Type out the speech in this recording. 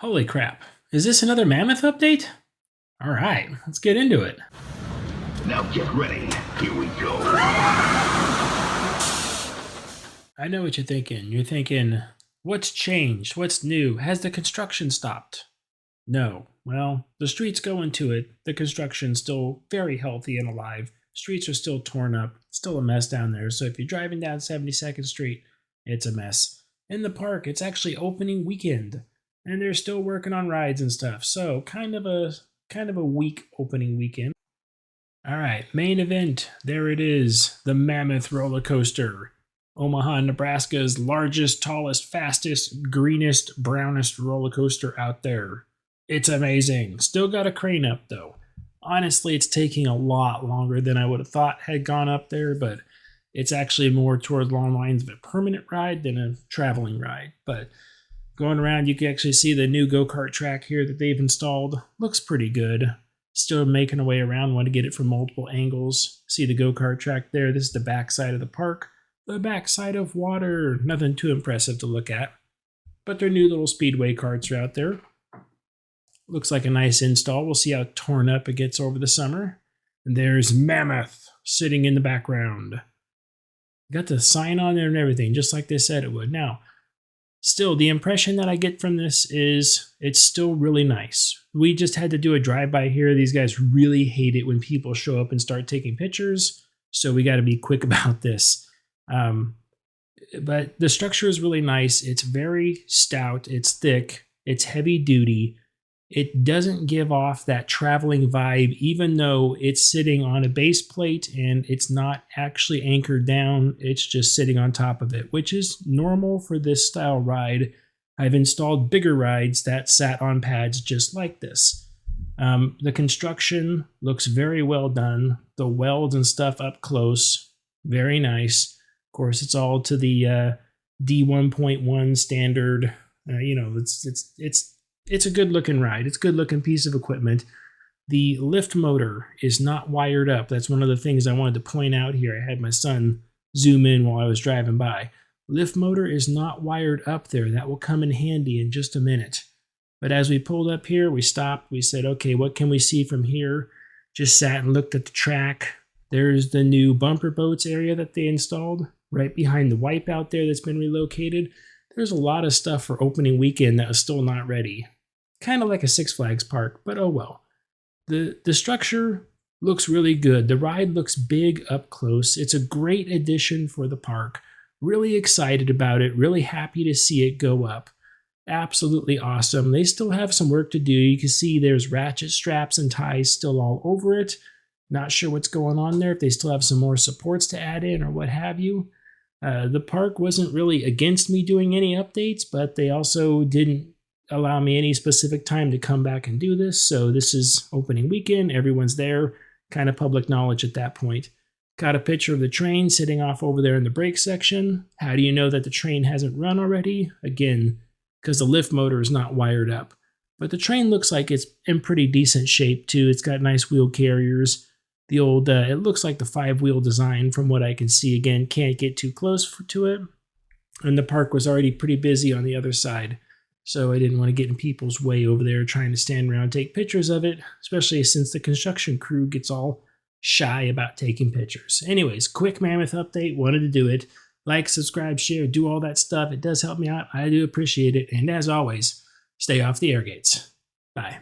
Holy crap. Is this another Mammoth update? All right, let's get into it. Now get ready. Here we go. I know what you're thinking. You're thinking, what's changed? What's new? Has the construction stopped? No. Well, the streets go into it. The construction's still very healthy and alive. Streets are still torn up. Still a mess down there. So if you're driving down 72nd Street, it's a mess. In the park, it's actually opening weekend, and they're still working on rides and stuff. So kind of a weak opening weekend. All right, main event. There it is, the Mammoth roller coaster. Omaha, Nebraska's largest, tallest, fastest, greenest, brownest roller coaster out there. It's amazing. Still got a crane up though. Honestly, it's taking a lot longer than I would have thought had gone up there, but it's actually more towards long lines of a permanent ride than a traveling ride. But going around, you can actually see the new go-kart track here that they've installed. Looks pretty good. Still making a way around, want to get it from multiple angles. See the go-kart track there. This is the back side of the park. The backside of water. Nothing too impressive to look at. But their new little speedway carts are out there. Looks like a nice install. We'll see how torn up it gets over the summer. And there's Mammoth sitting in the background. Got the sign on there and everything, just like they said it would. Now, still, the impression that I get from this is it's still really nice. We just had to do a drive-by here. These guys really hate it when people show up and start taking pictures, so we got to be quick about this. But the structure is really nice. It's very stout. It's thick. It's heavy duty. It doesn't give off that traveling vibe, even though it's sitting on a base plate and it's not actually anchored down. It's just sitting on top of it, which is normal for this style ride. I've installed bigger rides that sat on pads just like this. The construction looks very well done. The welds and stuff up close, very nice. Of course, it's all to the D1.1 standard. It's a good looking ride. It's a good looking piece of equipment. The lift motor is not wired up. That's one of the things I wanted to point out here. I had my son zoom in while I was driving by. Lift motor is not wired up there. That will come in handy in just a minute. But as we pulled up here, we stopped. We said, okay, what can we see from here? Just sat and looked at the track. There's the new bumper boats area that they installed right behind the wipeout there that's been relocated. There's a lot of stuff for opening weekend that is still not ready. Kind of like a Six Flags park, but oh well. The structure looks really good. The ride looks big up close. It's a great addition for the park. Really excited about it. Really happy to see it go up. Absolutely awesome. They still have some work to do. You can see there's ratchet straps and ties still all over it. Not sure what's going on there, if they still have some more supports to add in or what have you. The park wasn't really against me doing any updates, but they also didn't allow me any specific time to come back and do this. So this is opening weekend. Everyone's there. Kind of public knowledge at that point. Got a picture of the train sitting off over there in the brake section. How do you know that the train hasn't run already? Again, because the lift motor is not wired up. But the train looks like it's in pretty decent shape too. It's got nice wheel carriers. The old, it looks like the 5-wheel design from what I can see. Again, can't get too close to it. And the park was already pretty busy on the other side. So I didn't want to get in people's way over there trying to stand around and take pictures of it, especially since the construction crew gets all shy about taking pictures. Anyways, quick Mammoth update. Wanted to do it. Like, subscribe, share, do all that stuff. It does help me out. I do appreciate it. And as always, stay off the air gates. Bye.